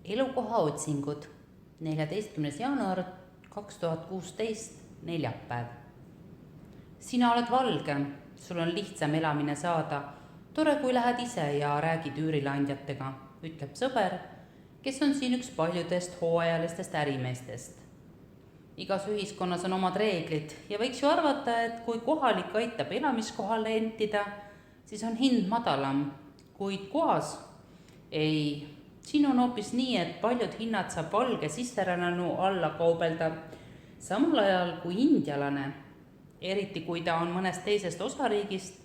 Elukoha otsingud, 14. jaanuar 2016, neljapäev. Sina oled valge, sul on lihtsam elamine saada. Tore, kui lähed ise ja räägid üürileandjatega, ütleb sõber, kes on siin üks paljudest hooajalistest ärimeestest. Igas ühiskonnas on omad reeglid ja võiks ju arvata, et kui kohalik aitab elamiskohale rentida, siis on hind madalam, kuid kohas ei. Siin on hoopis nii, et paljud hinnad saab valge sisserännanu alla kaubelda, samal ajal kui indialane, eriti kui ta on mõnest teisest osariigist,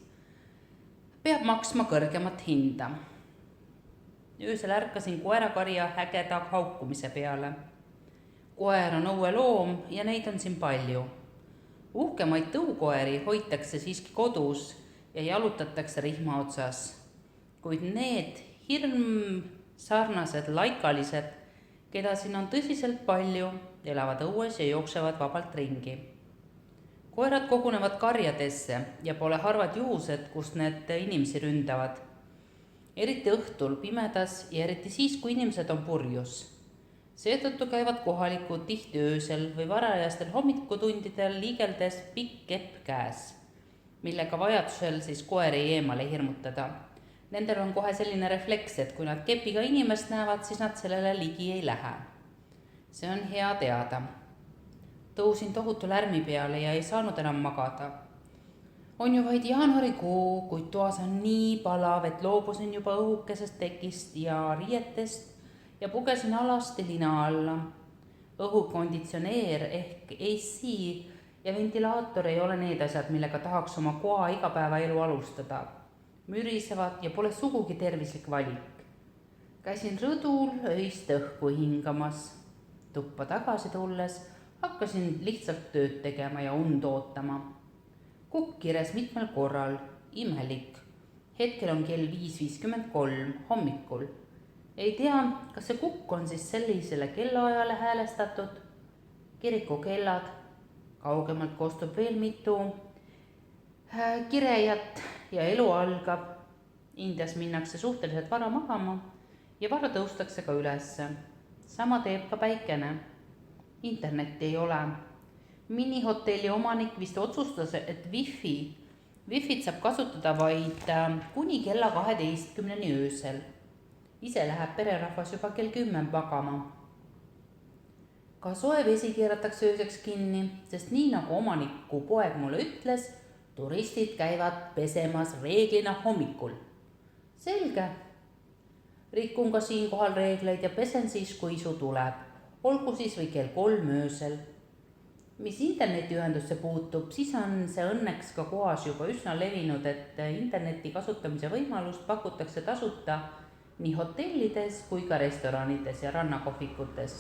peab maksma kõrgemat hinda. Öösel ärkasin koerakarja hägeda haukumise peale. Koer on õueloom ja neid on siin palju. Uhkemaid tõukoeri hoitakse siiski kodus ja jalutatakse rihma otsas, kuid need sarnased laikalised, keda siin on tõsiselt palju, elavad õues ja jooksevad vabalt ringi. Koerad kogunevad karjadesse ja pole harvad juhused, kus need inimesi ründavad. Eriti õhtul pimedas ja eriti siis, kui inimesed on purjus. Seetõttu käivad kohalikud tihti öösel või varajastel hommikutundidel liigeldes pikk kepp käes, millega vajadusel siis koeri eemale hirmutada. Nendel on kohe selline refleks, et kui nad kepiga inimest näevad, siis nad sellele ligi ei lähe. See on hea teada. Tõusin tohutu lärmi peale ja ei saanud enam magada. On ju vaid jaanuarikuu, kuid toas on nii palav, et loobusin juba õhukesest tekist ja riietest ja pugesin alasti lina alla. Õhukonditsioneer ehk AC ja ventilaator ei ole need asjad, millega tahaks oma koa igapäevaelu alustada. Mürisevad ja pole sugugi tervislik valik. Käisin rõdul öist õhku hingamas. Tuppa tagasi tulles hakkasin lihtsalt tööd tegema ja und ootama. Kukk kires mitmel korral, imelik. Hetkel on kell 5:53 hommikul. Ei tea, kas see kukk on siis sellisele kellaajale häälestatud. Kirikukellad, kaugemalt kostub veel mitu kirejat ja elu algab. Indias minnakse suhteliselt vara magama ja vara tõustakse ka ülesse. Sama teeb ka päikene. Internetti ei ole. Minihotelli omanik vist otsustas, et Wi-Fit saab kasutada vaid kuni kella 12 öösel. Ise läheb pererahvas juba kell 10 magama. Ka soe vesi keeratakse ööseks kinni, sest nii nagu omaniku poeg mulle ütles, turistid käivad pesemas reeglina hommikul. Selge. Rikun ka siinkohal reegleid ja pesen siis, kui isu tuleb. Olgu siis või kell 3 öösel. Mis internetiühendusse puutub, siis on see õnneks ka kohas juba üsna levinud, et interneti kasutamise võimalust pakutakse tasuta nii hotellides kui ka restoranides ja rannakohvikutes.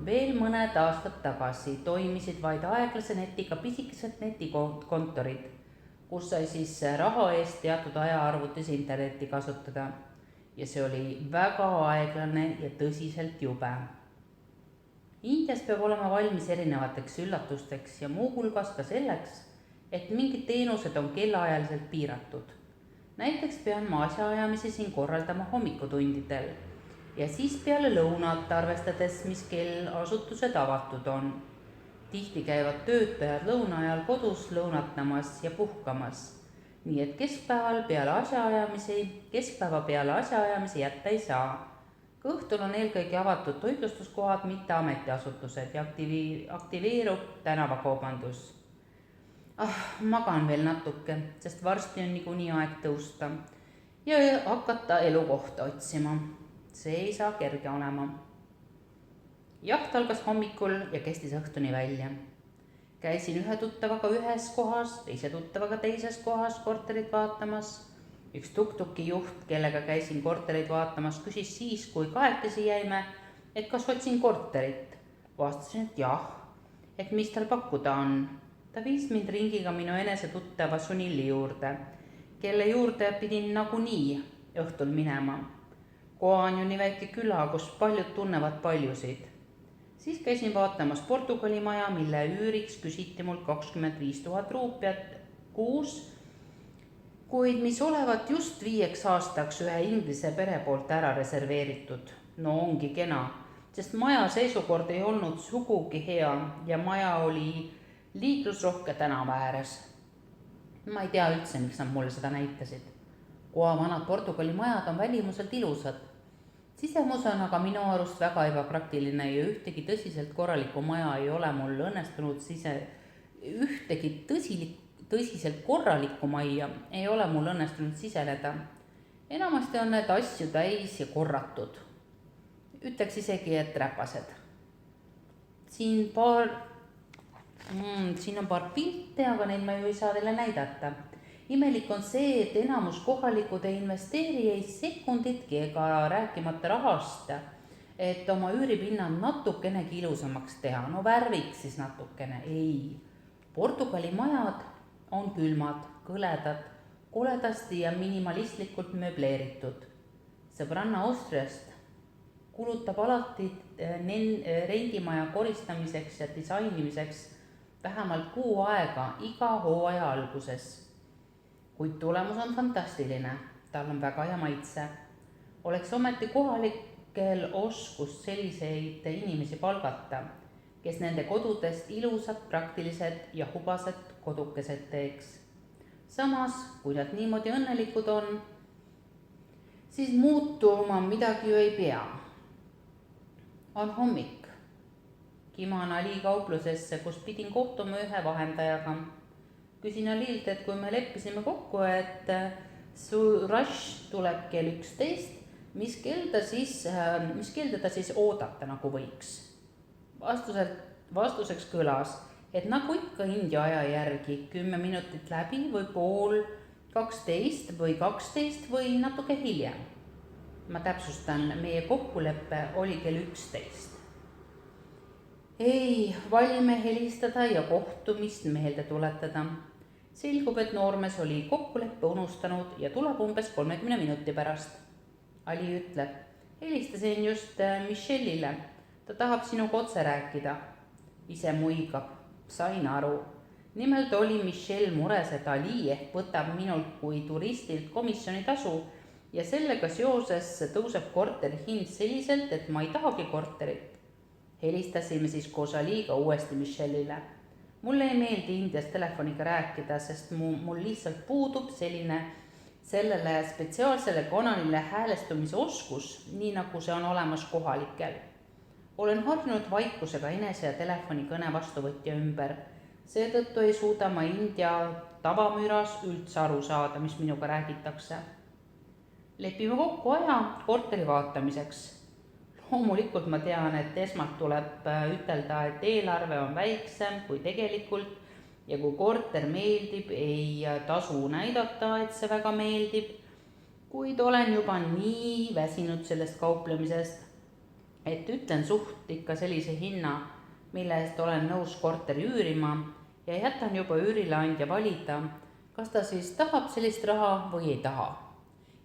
Veel mõned aastad tagasi toimisid vaid aeglase netiga pisikesed netikontorid, kus sai siis raha eest teatud ajaarvutis internetti kasutada. Ja see oli väga aeglane ja tõsiselt jube. Indias peab olema valmis erinevateks üllatusteks ja muu hulgas ka selleks, et mingid teenused on kellaajaliselt piiratud. Näiteks pean ma asjaajamisi siin korraldama hommikutundidel ja siis peale lõunat arvestades, mis kell asutused avatud on. Tihti käivad töötajad lõuna ajal kodus lõunatamas ja puhkamas, nii et keskpäeva peale asjaajamisi jätta ei saa. Ka õhtul on eelkõige avatud toitlustuskohad, mitte ametiasutused ja aktiveerub tänavakaubandus. Magan veel natuke, sest varsti on niikuinii aeg tõusta ja hakata elukohta otsima. See ei saa kerge olema. Jaht algas hommikul ja kestis õhtuni välja. Käisin ühe tuttavaga ühes kohas, teise tuttavaga teises kohas korterit vaatamas. Üks tuktuki juht, kellega käisin korterit vaatamas, küsis siis, kui kahekesi jäime, et kas otsin korterit. Vastasin, et jah, et mis tal pakkuda on. Ta viis mind ringiga minu enese tuttava Sunili juurde, kelle juurde pidin nagunii õhtul minema. Koha on ju nii väike küla, kus paljud tunnevad paljusid. Siis käisin vaatamas Portugali maja, mille üüriks küsiti mul 25 000 ruupiat kuus, kuid mis olevat just 5 aastaks ühe inglise pere poolt ära reserveeritud. no ongi kena, sest maja seisukord ei olnud sugugi hea ja maja oli liiklusrohke tänava ääres. Ma ei tea üldse, miks nad mulle seda näitasid. Koha vanad Portugali majad on välimuselt ilusad. Sisemus on aga minu arust väga ebapraktiline ja ühtegi tõsiselt korralikku maja ei ole mul õnnestunud tõsiselt korralikku majja ei ole mul õnnestunud siseneda. Enamasti on need asju täis ja korratud. Ütleks isegi, et räpased. Siin on paar pilte, aga neid ma ju ei saa teile näidata. Imelik on see, et enamus kohalikud ei investeeri ei sekunditki ega rääkimata rahast, et oma üüripinna natukenegi ilusamaks teha. No värviks siis natukene. Ei. Portugali majad on külmad, kõledad, koledasti ja minimalistlikult mööbleeritud. Sõbranna Austriast kulutab alati rendimaja koristamiseks ja disainimiseks vähemalt kuu aega iga hooaja alguses. Kuid tulemus on fantastiline, tal on väga hea maitse. Oleks ometi kohalikel oskus selliseid inimesi palgata, kes nende kodudest ilusad, praktilised ja hubased kodukesed teeks. Samas, kui nad niimoodi õnnelikud on, siis muutuma midagi ju ei pea. On hommik. Kiman Ali kauplusesse, kus pidin kohtuma ühe vahendajaga. Küsin Alilt, et kui me leppisime kokku, et su rush tuleb kell 11, mis keelda ta siis oodata nagu võiks. Vastuseks kõlas, et nagu ikka India aja järgi 10 minutit läbi või pool 12 või 12 või natuke hiljem. Ma täpsustan, meie kokkulepe oli kell 11. Ei, valime helistada ja kohtumist meelde tuletada. Selgub, et noormees oli kokkuleppe unustanud ja tuleb umbes 30 minuti pärast. Ali ütleb, helistasin just Michelle'ile, ta tahab sinuga otse rääkida. Ise muigab, sain aru. Nimelt oli Michelle mures, et Ali ehk võtab minult kui turistilt komisjoni tasu ja sellega seoses tõuseb korteri hind selliselt, et ma ei tahagi korterit. Helistasime siis koos Aliga uuesti Michelle'ile. Mulle ei meeldi Indias telefoniga rääkida, sest mul lihtsalt puudub sellele spetsiaalsele kanalile häälestumise oskus, nii nagu see on olemas kohalikel. Olen harjunud vaikusega enese ja telefonikõne vastuvõtja ümber. Seetõttu ei suuda ma India tavamüüras üldse aru saada, mis minuga räägitakse. Lepime kokku aja korteri vaatamiseks. Loomulikult ma tean, et esmalt tuleb ütelda, et eelarve on väiksem kui tegelikult ja kui korter meeldib, ei tasu näidata, et see väga meeldib, kuid olen juba nii väsinud sellest kauplemisest, et ütlen suht ikka sellise hinna, mille eest olen nõus korteri üürima ja jätan juba üürileandja valida, kas ta siis tahab sellist raha või ei taha.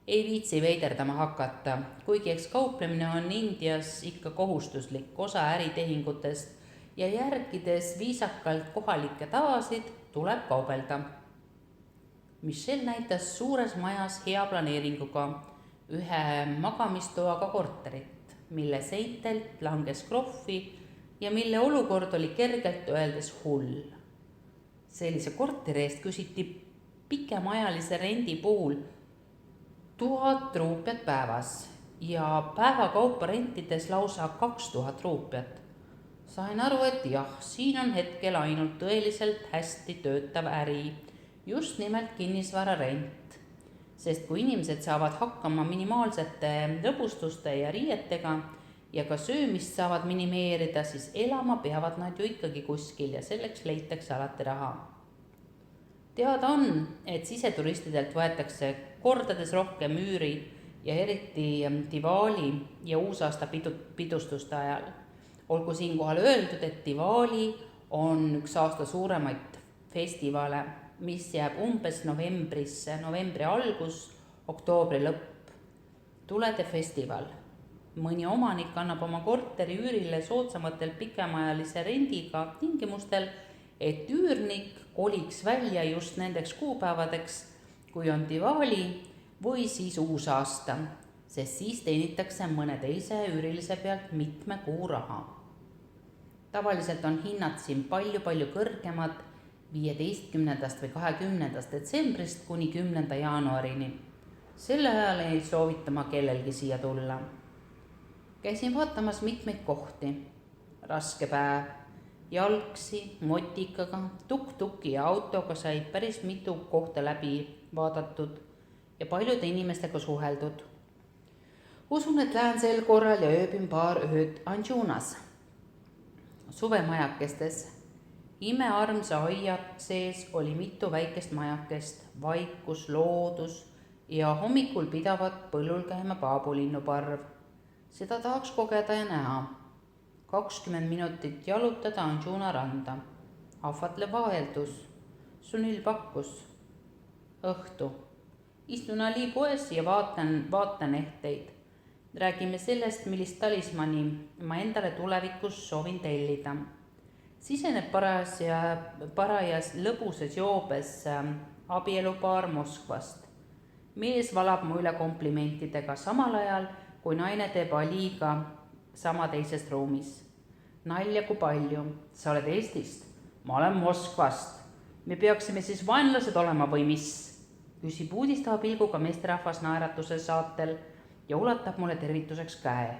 Ei viitsi veiderdama hakata, kuigi eks kauplemine on Indias ikka kohustuslik osa äritehingutest ja järgides viisakalt kohalikke tavasid tuleb kaubelda. Michelle näitas suures majas hea planeeringuga ühe magamistoaga korterit, mille seintelt langes krohvi ja mille olukord oli kergelt öeldes hull. Sellise korteri eest küsiti pikemaajalise rendi puhul 1000 ruupiat päevas ja päevakaupa rentides lausa 2000 ruupiat. Sain aru, et jah, siin on hetkel ainult tõeliselt hästi töötav äri, just nimelt kinnisvara rent. Sest kui inimesed saavad hakkama minimaalsete lõbustuste ja riietega ja ka söömist saavad minimeerida, siis elama peavad nad ju ikkagi kuskil ja selleks leitakse alati raha. Teada on, et siseturistidelt võetakse kordades rohkem üüri ja eriti Diwali ja uusaasta pidustuste ajal. Olgu siinkohal öeldud, et Diwali on üks aasta suuremaid festivale, mis jääb umbes novembrisse, novembri algus, oktoobri lõpp. Tulede festival. Mõni omanik annab oma korteri üürile soodsamatel pikemaajalise rendiga tingimustel, et üürnik koliks välja just nendeks kuupäevadeks, kui on Diwali või siis uusaasta. sest siis teenitakse mõne teise üürilise pealt mitme kuu raha. Tavaliselt on hinnad siin palju kõrgemad 15. või 20. detsembrist kuni 10. jaanuarini. Selle ajal ei soovita ma kellelgi siia tulla. Käisin vaatamas mitmeid kohti. Raske päev. Jalgsi, motikaga, tuk-tuki ja autoga said päris mitu kohta läbi vaadatud ja paljude inimestega suheldud. Usun, et lähen sel korral ja ööbin paar ööd Anjunas. Suvemajakestes. Imearmsa aia sees oli mitu väikest majakest, vaikus, loodus ja hommikul pidavat põllul käima paabulinnuparv. Seda tahaks kogeda ja näha. 20 minutit jalutada Anjuna randa. Ahvatlev vaheldus. Sunil pakkus. Õhtu. Istun Ali poes ja vaatan ehteid. Räägime sellest, millist talismani ma endale tulevikus soovin tellida. Siseneb parajas lõbusas joobes abielupaar Moskvast. Mees valab mu üle komplimentidega samal ajal, kui naine teeb Aliga sama teises ruumis. Nalja kui palju. Sa oled Eestist? Ma olen Moskvast. Me peaksime siis vaenlased olema või mis? Küsib uudistava pilguga meesterahvas naeratuse saatel ja ulatab mulle tervituseks käe.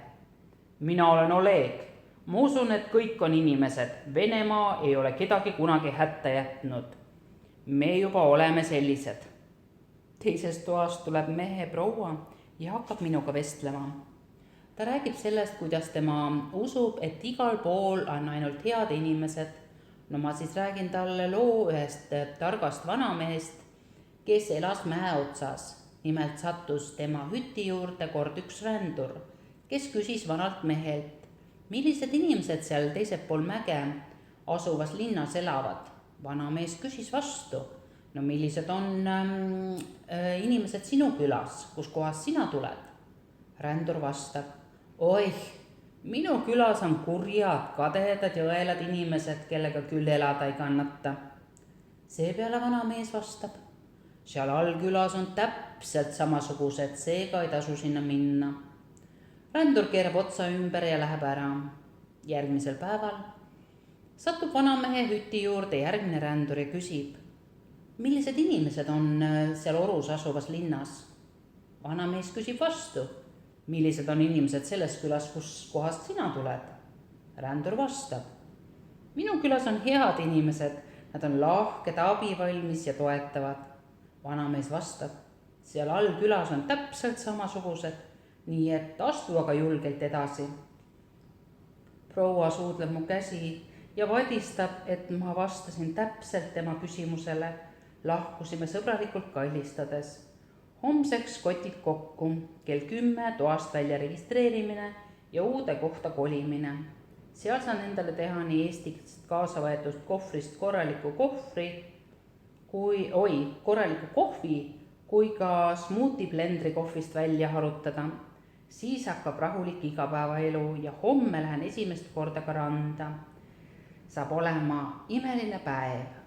Mina olen Oleg. Ma usun, et kõik on inimesed. Venemaa ei ole kedagi kunagi hätta jätnud. Me juba oleme sellised. Teisest toast tuleb mehe proua ja hakkab minuga vestlema. Ta räägib sellest, kuidas tema usub, et igal pool on ainult head inimesed. No ma siis räägin talle loo ühest targast vanamehest, kes elas mäe otsas. Nimelt sattus tema hüti juurde kord üks rändur, kes küsis vanalt mehelt, millised inimesed seal teisel pool mäge asuvas linnas elavad. Vanamees küsis vastu, no millised on inimesed sinu külas, kus kohas sina tuled? Rändur vastab, oih, minu külas on kurjad, kadedad ja õelad inimesed, kellega küll elada ei kannata. Seepeale vanamees vastab, seal allkülas on täpselt samasugused, seega ei tasu sinna minna. Rändur keerab otsa ümber ja läheb ära. Järgmisel päeval satub vanamehe hüti juurde järgmine rändur ja küsib, millised inimesed on seal orus asuvas linnas? Vanamees küsib vastu, millised on inimesed selles külas, kus kohast sina tuled? Rändur vastab, minu külas on head inimesed, nad on lahked, abivalmis ja toetavad. Vanamees vastab, seal all külas on täpselt samasugused, nii et astu aga julgelt edasi. Proua suudleb mu käsi ja vadistab, et ma vastasin täpselt tema küsimusele. Lahkusime sõbralikult kallistades. Homseks kotid kokku, kell 10 toast välja registreerimine ja uude kohta kolimine. Seal saan endale teha nii Eestist kaasa võetud kohvrist korraliku kohvi kui ka smuuti blendri kohvist välja harutada. Siis hakkab rahulik igapäevaelu ja homme lähen esimest korda ka randa. Saab olema imeline päev.